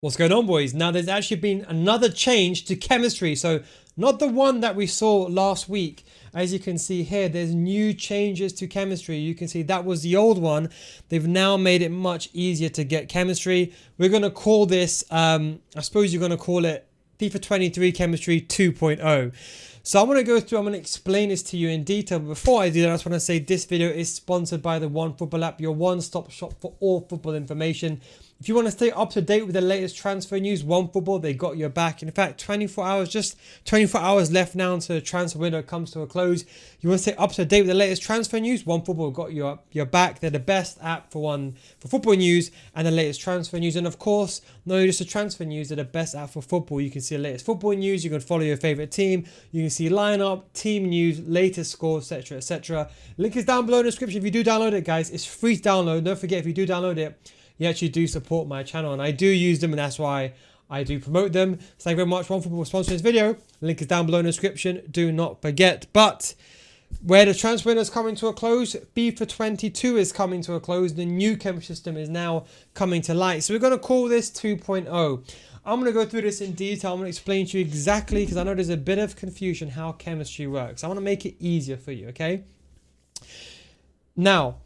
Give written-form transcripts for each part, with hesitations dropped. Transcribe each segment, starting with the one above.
What's going on, boys? Now, there's actually been another change to chemistry. So not the one that we saw last week. As you can see here, there's new changes to chemistry. You can see that was the old one. They've now made it much easier to get chemistry. We're going to call this, I suppose you're going to call it FIFA 23 Chemistry 2.0. So I'm going to go through, I'm going to explain this to you in detail. But before I do that, I just want to say this video is sponsored by the OneFootball app, your one-stop shop for all football information. If you want to stay up to date with the latest transfer news, OneFootball, they got your back. In fact, 24 hours, just 24 hours left now until the transfer window comes to a close. You want to stay up to date with the latest transfer news, OneFootball got your back. They're the best app for football news and the latest transfer news. And of course, not only just the transfer news, they're the best app for football. You can see the latest football news. You can follow your favorite team. You can see lineup, team news, latest scores, etc., etc. Link is down below in the description. If you do download it, guys, it's free to download. Don't forget, if you do download it, you actually do support my channel, and I do use them, and that's why I do promote them. So thank you very much, OneFootball, for sponsoring this video. Link is down below in the description. Do not forget. But where the transfer window is coming to a close, FIFA 22 is coming to a close. The new chemistry system is now coming to light. So we're going to call this 2.0. I'm going to go through this in detail. I'm going to explain to you exactly, because I know there's a bit of confusion how chemistry works. I want to make it easier for you, okay? Now,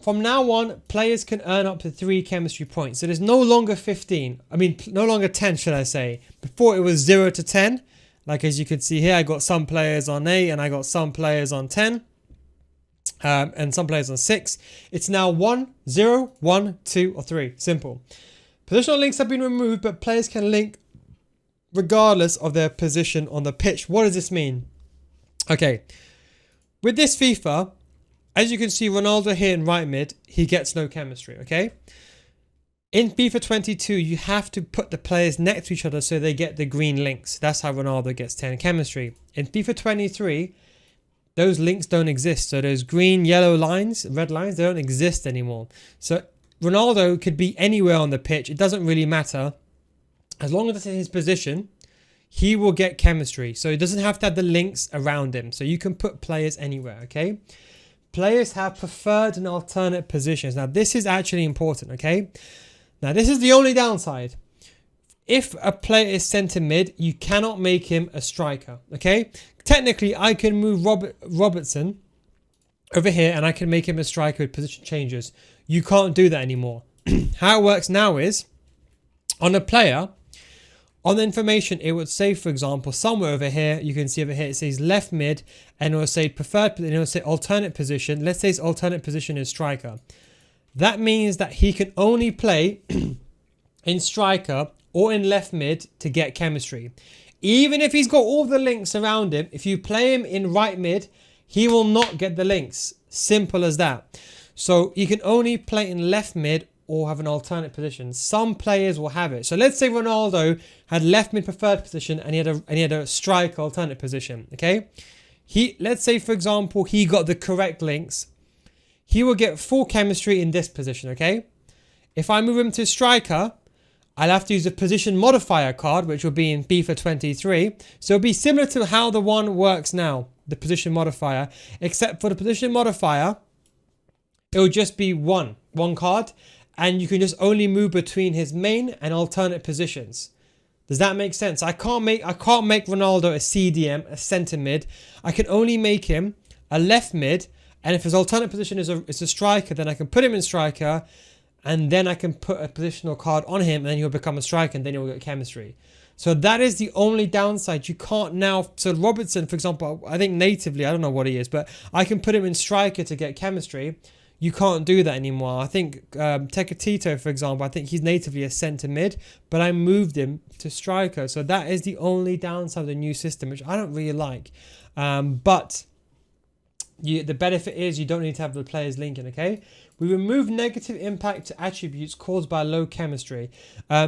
from now on, players can earn up to 3 chemistry points. So there's no longer 15. I mean, no longer 10, should I say. Before it was 0 to 10. Like as you can see here, I got some players on 8 and I got some players on 10. And some players on 6. It's now 1, 0, 1, 2, or 3. Simple. Positional links have been removed, but players can link regardless of their position on the pitch. What does this mean? Okay. With this FIFA, as you can see, Ronaldo here in right mid, he gets no chemistry, okay? In FIFA 22, you have to put the players next to each other so they get the green links. That's how Ronaldo gets 10 chemistry. In FIFA 23, those links don't exist. So those green, yellow lines, red lines, they don't exist anymore. So Ronaldo could be anywhere on the pitch. It doesn't really matter. As long as it's in his position, he will get chemistry. So he doesn't have to have the links around him. So you can put players anywhere, okay? Players have preferred and alternate positions. Now, this is actually important, okay? Now, this is the only downside. If a player is centre mid, you cannot make him a striker, okay? Technically, I can move Robertson over here and I can make him a striker with position changes. You can't do that anymore. How it works now is, on a player, on the information, it would say, for example, somewhere over here, you can see over here, it says left mid, and it will say preferred, and it will say alternate position. Let's say his alternate position is striker. That means that he can only play in striker or in left mid to get chemistry. Even if he's got all the links around him, if you play him in right mid, he will not get the links. Simple as that. So you can only play in left mid or have an alternate position. Some players will have it. So let's say Ronaldo had left mid preferred position and he had a striker alternate position. Okay, let's say, for example, he got the correct links. He will get full chemistry in this position. Okay, if I move him to striker, I'll have to use a position modifier card, which will be in FIFA 23. So it'll be similar to how the one works now, the position modifier, except for the position modifier, it will just be one card. And you can just only move between his main and alternate positions. Does that make sense? I can't make Ronaldo a CDM, a centre mid. I can only make him a left mid. And if his alternate position is a striker, then I can put him in striker. And then I can put a positional card on him. And then he'll become a striker. And then he'll get chemistry. So that is the only downside. You can't now. So Robertson, for example, I think natively, I don't know what he is, but I can put him in striker to get chemistry. You can't do that anymore. I think Tecatito, for example, I think he's natively a centre mid, but I moved him to striker. So that is the only downside of the new system, which I don't really like. But the benefit is you don't need to have the players linking, okay? We remove negative impact to attributes caused by low chemistry.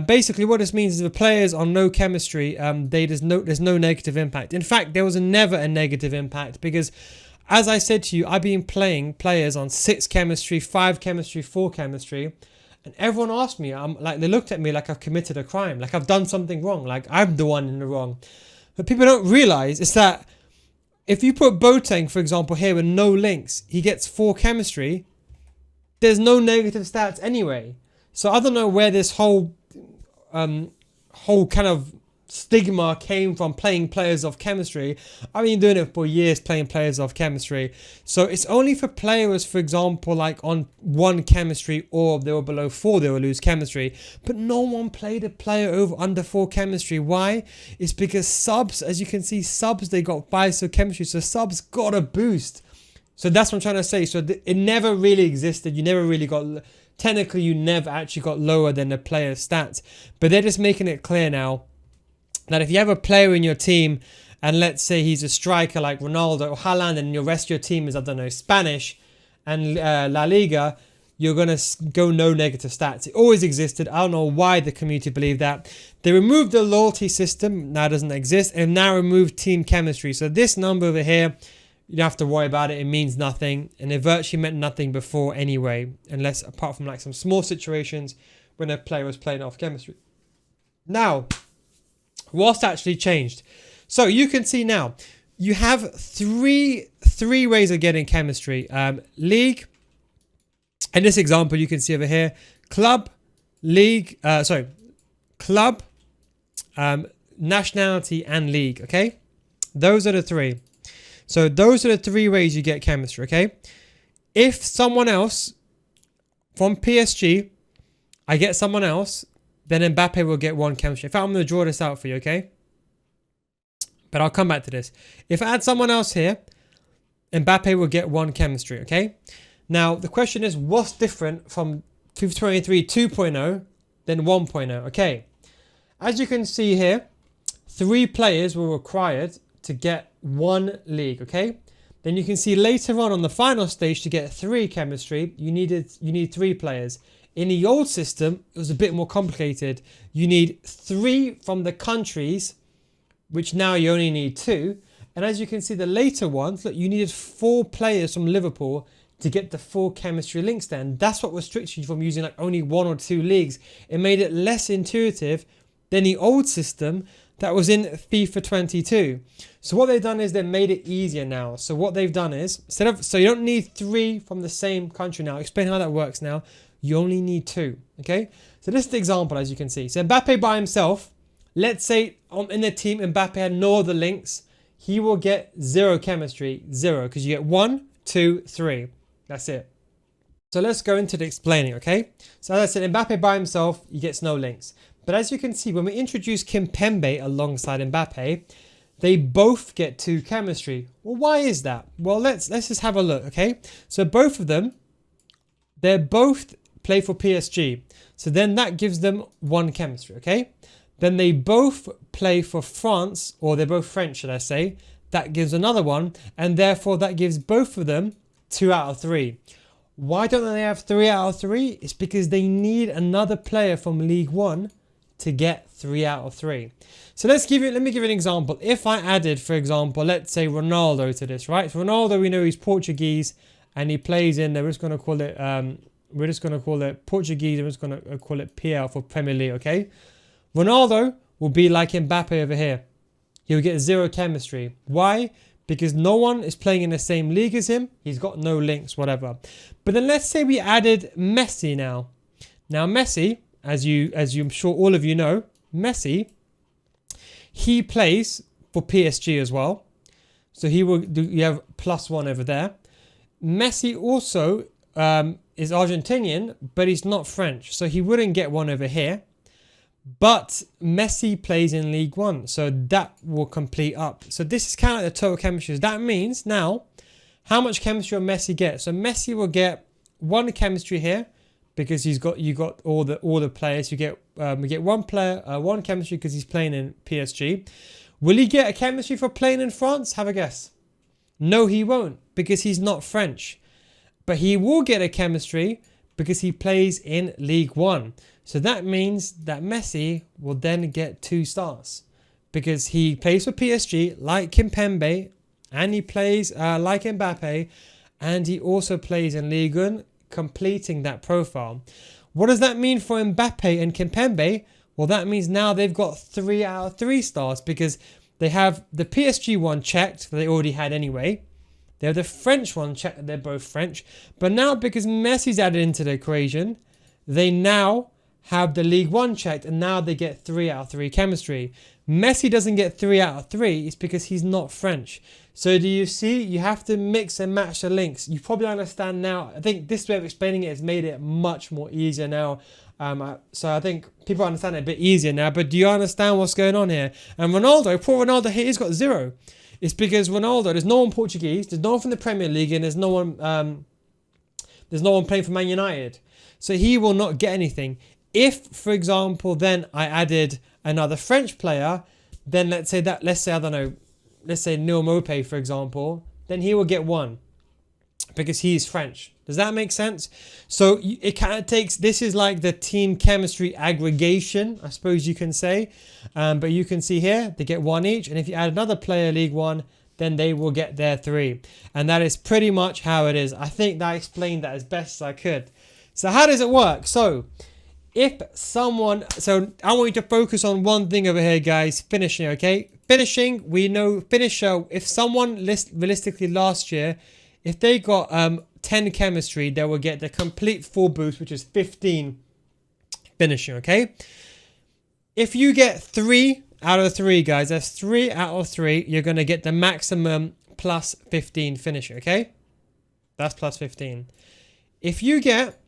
Basically, what this means is the players on no chemistry, there's no negative impact. In fact, there was never a negative impact because, as I said to you, I've been playing players on 6 chemistry, 5 chemistry, 4 chemistry. And everyone asked me, they looked at me like I've committed a crime, like I've done something wrong, like I'm the one in the wrong. But people don't realize is that if you put Boateng, for example, here with no links, he gets 4 chemistry. There's no negative stats anyway. So I don't know where this whole whole kind of stigma came from playing players of chemistry. I've been doing it for years, playing players of chemistry. So it's only for players, for example, like on 1 chemistry, or if they were below 4, they will lose chemistry. But no one played a player under 4 chemistry. Why? It's because subs, as you can see, subs, they got 5 so chemistry. So subs got a boost. So that's what I'm trying to say. So it never really existed. You never really got, technically you never actually got lower than the player's stats. But they're just making it clear now that if you have a player in your team, and let's say he's a striker like Ronaldo or Haaland, and your rest of your team is, I don't know, Spanish and La Liga, you're going to go no negative stats. It always existed. I don't know why the community believed that. They removed the loyalty system. Now it doesn't exist. And now removed team chemistry. So this number over here, you don't have to worry about it. It means nothing. And it virtually meant nothing before anyway. Unless, apart from like some small situations when a player was playing off chemistry. Now, what's actually changed? So you can see now, you have three ways of getting chemistry. League. In this example, you can see over here, club, league, club, nationality, and league, okay? Those are the 3. So those are the 3 ways you get chemistry, okay? If someone else from PSG, I get someone else, then Mbappe will get 1 chemistry. In fact, I'm going to draw this out for you, okay? But I'll come back to this. If I add someone else here, Mbappe will get 1 chemistry, okay? Now, the question is, what's different from FIFA 23 2.0 than 1.0? Okay, as you can see here, 3 players were required to get 1 league, okay? Then you can see later on the final stage, to get 3 chemistry, you need 3 players. In the old system, it was a bit more complicated. You need 3 from the countries, which now you only need 2. And as you can see, the later ones, look, you needed 4 players from Liverpool to get the full chemistry links there. And that's what restricts you from using like only 1 or 2 leagues. It made it less intuitive than the old system that was in FIFA 22. So what they've done is they made it easier now. So what they've done is, so you don't need 3 from the same country now. I'll explain how that works now. You only need 2, okay? So this is the example, as you can see. So Mbappe by himself, let's say in the team, Mbappe had no other links, he will get 0 chemistry, 0, because you get 1, 2, 3. That's it. So let's go into the explaining, okay? So as I said, Mbappe by himself, he gets no links. But as you can see, when we introduce Kimpembe alongside Mbappe, they both get 2 chemistry. Well, why is that? Well, let's just have a look, okay? So both of them, they're both play for PSG. So then that gives them 1 chemistry, okay? Then they both play for France, or they're both French, should I say. That gives another 1, and therefore that gives both of them 2 out of 3. Why don't they have 3 out of 3? It's because they need another player from League 1 to get 3 out of 3. So let me give you an example. If I added, for example, let's say Ronaldo to this, right? So Ronaldo, we know he's Portuguese and he plays in, we're just going to call it Portuguese, and we're just going to call it PL for Premier League, okay? Ronaldo will be like Mbappe over here. He'll get 0 chemistry. Why? Because no one is playing in the same league as him. He's got no links, whatever. But then let's say we added Messi now. Now Messi, as I'm sure all of you know, Messi, he plays for PSG as well. So you have +1 over there. Messi also is Argentinian, but he's not French. So he wouldn't get 1 over here. But Messi plays in League 1, so that will complete up. So this is kind of the total chemistry. That means now, how much chemistry will Messi get? So Messi will get 1 chemistry here, because you got all the players. We get 1 player, 1 chemistry because he's playing in PSG. Will he get a chemistry for playing in France? Have a guess. No, he won't, because he's not French. But he will get a chemistry because he plays in League 1. So that means that Messi will then get 2 stars because he plays for PSG like Kimpembe, and he plays like Mbappe, and he also plays in Ligue 1, completing that profile. What does that mean for Mbappe and Kimpembe? Well, that means now they've got 3 out of 3 stars because they have the PSG one checked that they already had anyway. They have the French one checked, they're both French. But now because Messi's added into the equation, they now have the League One checked, and now they get 3 out of 3 chemistry. Messi doesn't get 3 out of 3. It's because he's not French. So do you see? You have to mix and match the links. You probably understand now. I think this way of explaining it has made it much more easier now. So I think people understand it a bit easier now. But do you understand what's going on here? And Ronaldo, poor Ronaldo here, he's got 0. It's because Ronaldo, there's no one Portuguese, there's no one from the Premier League, and there's no one playing for Man United. So he will not get anything. If, for example, then I added another French player, then let's say, I don't know, let's say Neal Maupay, for example, then he will get 1 because he's French. Does that make sense? So it kind of takes, this is like the team chemistry aggregation, I suppose you can say. But you can see here, they get 1 each. And if you add another player, League One, then they will get their 3. And that is pretty much how it is. I think that I explained that as best as I could. So how does it work? So I want you to focus on one thing over here, guys. Finishing, okay? Finishing, we know finisher, if someone realistically last year, if they got 10 chemistry, they will get the complete full boost, which is 15 finishing, okay? If you get 3 out of 3, guys, that's 3 out of 3, you're going to get the maximum plus 15 finishing, okay? That's plus 15. If you get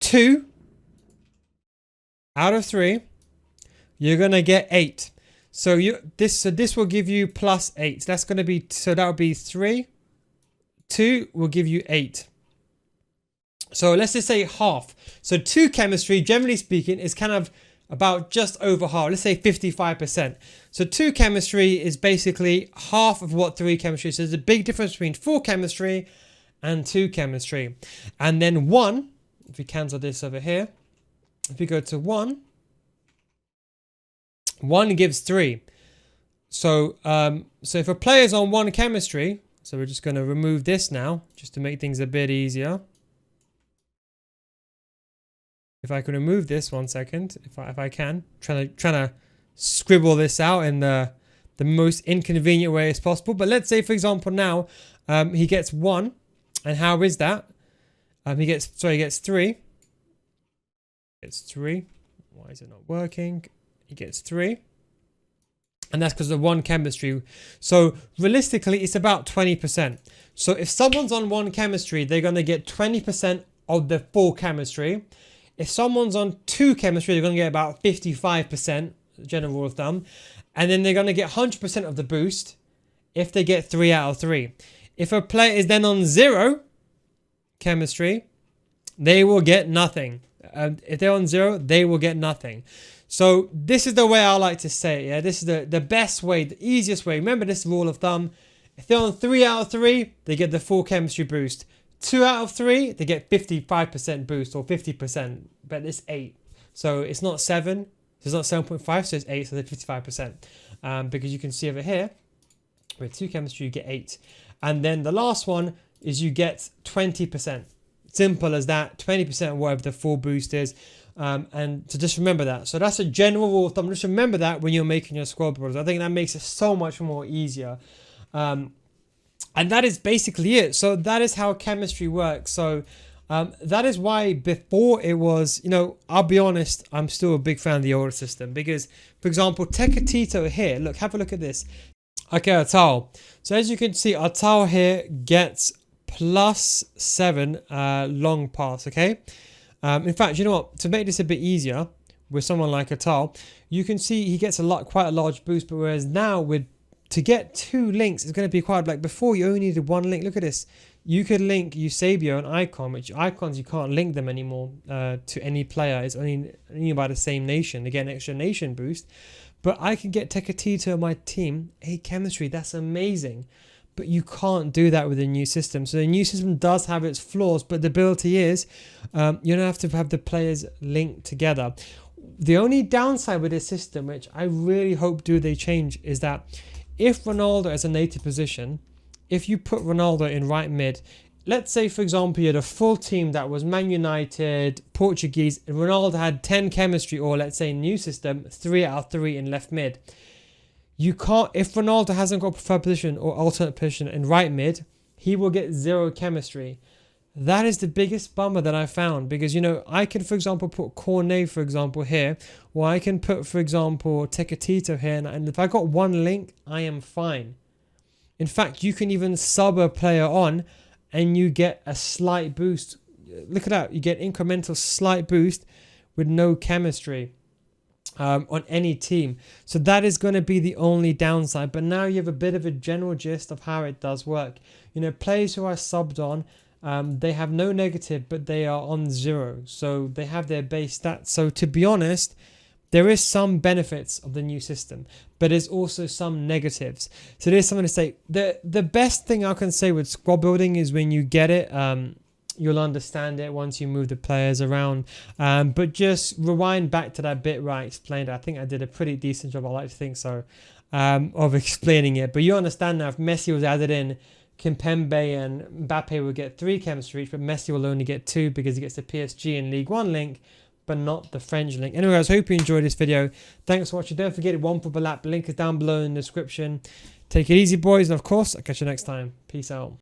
2 out of 3, you're going to get 8. So this will give you plus 8. That's going to be, so that would be 3. 2 will give you 8. So let's just say half. So 2 chemistry, generally speaking, is kind of about just over half. Let's say 55%. So 2 chemistry is basically half of what 3 chemistry is. So there's a big difference between 4 chemistry and 2 chemistry. And then 1, if we cancel this over here, if we go to 1 gives 3. So if a player is on 1 chemistry, so we're just going to remove this now, just to make things a bit easier. If I can remove this 1 second, if I can, trying to scribble this out in the most inconvenient way as possible. But let's say, for example, now he gets 1, and how is that? He gets 3. Gets 3. Why is it not working? He gets 3. And that's because of 1 chemistry. So realistically, it's about 20%. So if someone's on 1 chemistry, they're going to get 20% of the full chemistry. If someone's on 2 chemistry, they're going to get about 55%, general rule of thumb. And then they're going to get 100% of the boost if they get 3 out of 3. If a player is then on 0 chemistry, they will get nothing. If they're on 0, they will get nothing. So this is the way I like to say it. Yeah? This is the best way, the easiest way. Remember this rule of thumb. If they're on 3 out of 3, they get the full chemistry boost. 2 out of 3, they get 55% boost or 50%. But it's 8. So it's not 7. It's not 7.5, so it's 8, so it's 55%. Because you can see over here, with 2 chemistry, you get 8. And then the last one is you get 20%. Simple as that, 20% of whatever the full boost is. And to just remember that. So that's a general rule of thumb. Just remember that when you're making your squad builders. I think that makes it so much more easier. And that is basically it. So that is how chemistry works. So that is why before it was, I'll be honest, I'm still a big fan of the older system. Because, for example, Tecatito here, look, have a look at this. Okay, Atal. So as you can see, Atal here gets plus 7 long pass, okay? In fact, you know what? To make this a bit easier with someone like Atal, you can see he gets quite a large boost. But whereas now to get 2 links, it's going to be quite like before. You only needed 1 link. Look at this. You could link Eusebio and Icon, which icons you can't link them anymore to any player. It's only by the same nation. They get an extra nation boost. But I can get Tecatito on my team 8 chemistry. That's amazing. But you can't do that with the new system. So the new system does have its flaws, but the ability is you don't have to have the players linked together. The only downside with this system, which I really hope they change, is that if Ronaldo is a native position, if you put Ronaldo in right mid, let's say, for example, you had a full team that was Man United, Portuguese, and Ronaldo had 10 chemistry, or let's say new system, 3 out of 3 in left mid. You can't, if Ronaldo hasn't got preferred position or alternate position in right mid, he will get 0 chemistry. That is the biggest bummer that I found, because, you know, I can, for example, put Cornet, for example, here, or I can put, for example, Tecatito here, and if I got one link, I am fine. In fact, you can even sub a player on and you get a slight boost. Look at that. You get incremental slight boost with no chemistry on any team. So that is going to be the only downside. But now you have a bit of a general gist of how it does work. You know, players who are subbed on, they have no negative, but they are on 0. So they have their base stats. So to be honest, there is some benefits of the new system, but there's also some negatives. So there's something to say. The best thing I can say with squad building is when you get it, you'll understand it once you move the players around. But just rewind back to that bit where I explained it. I think I did a pretty decent job, I like to think so, of explaining it. But you understand now, if Messi was added in, Kimpembe and Mbappe will get 3 chemistry each, but Messi will only get 2 because he gets the PSG and League One link, but not the French link. Anyway, I hope you enjoyed this video. Thanks for watching. Don't forget, one for the lap link is down below in the description. Take it easy, boys, and of course, I'll catch you next time. Peace out.